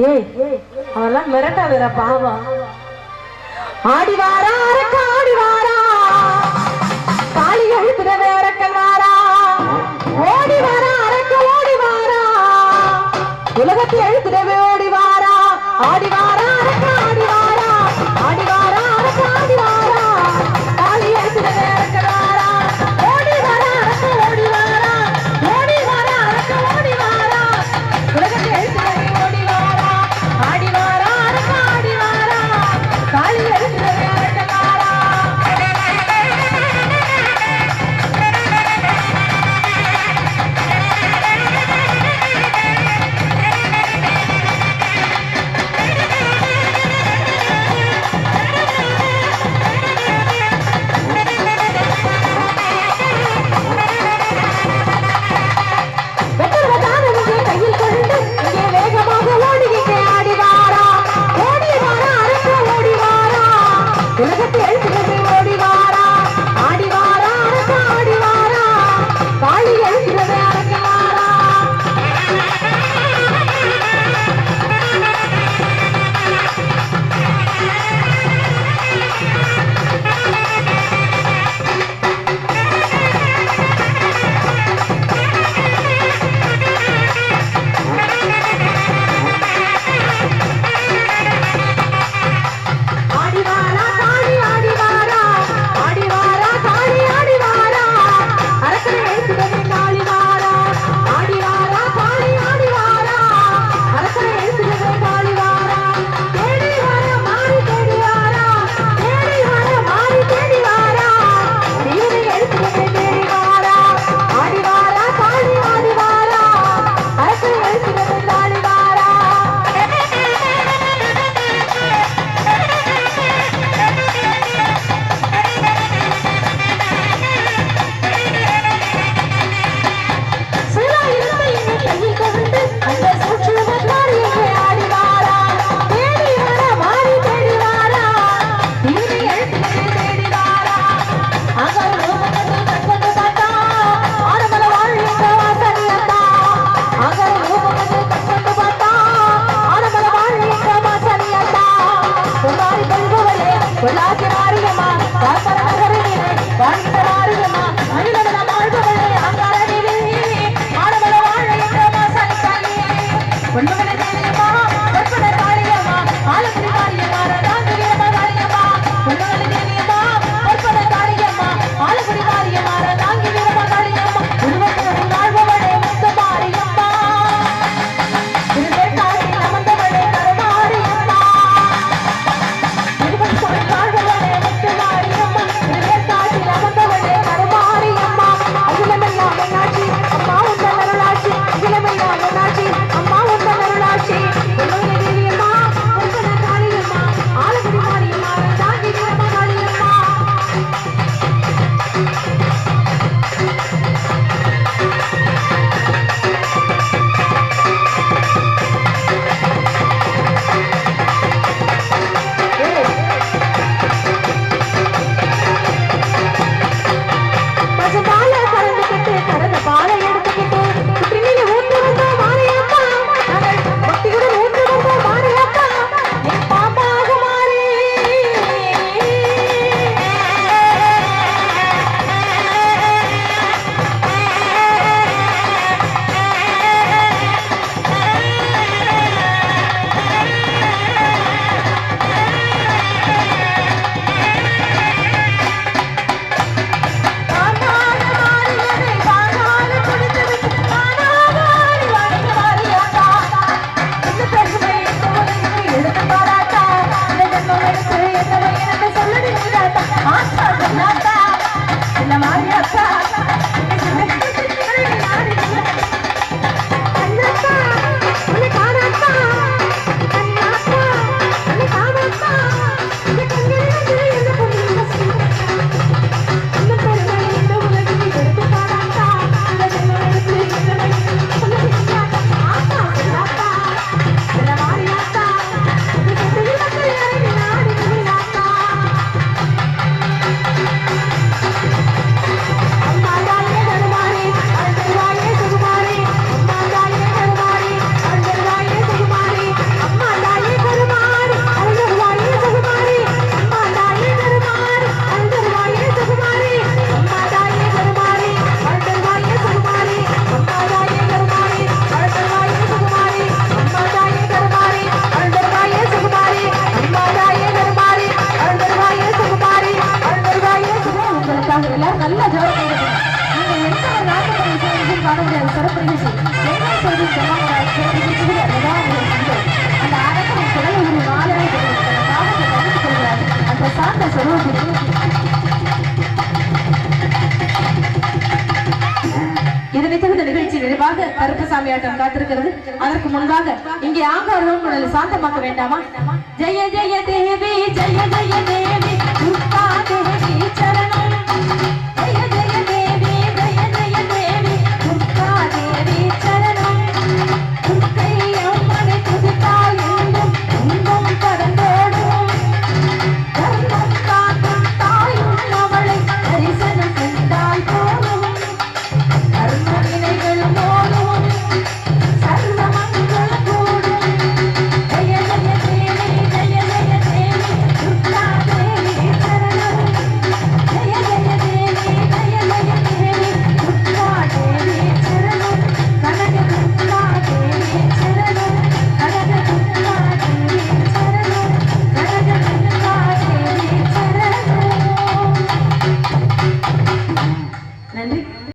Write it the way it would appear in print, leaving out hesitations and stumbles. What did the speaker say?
ஏய் அவெல்லாம் மிரட்டாதடா பாவம். ஆடி வாரா அரக்க ஆடி வாரா காளி எழுத்துற அரக்கன் வாரா ஓடி வாரா அரக்க ஓடி வாரா உலகத்தை எழுத்துறவே ஓடி வாரா ஆடி வாரா அரக்க ஆடி வாரா ஆடி வாரா அரக்க ஆடி வாரா காளி எழுத்துற அரக்கன் வாரா ஓடி வாரா அரக்க ஓடி வாரா ஓடி வாரா அரக்க ஓடி வாரா உலகத்தை எழுத்துறவே ஓடி வாரா ஆடி வாரா அரக்க ஆடி வாரா காளி எழுத்துறவே அரக்கன் வாரா. ஆடி வாரா இதனை தவிர நிகழ்ச்சி நிறைவாக கருப்பசாமி ஆட்டம் காத்திருக்கிறது. அதற்கு முன்பாக இங்கே ஆங்காரம் சாந்தமாக்க வேண்டாமா? ஜெய ஜெய தேவி ஜெய ஜெய தேவி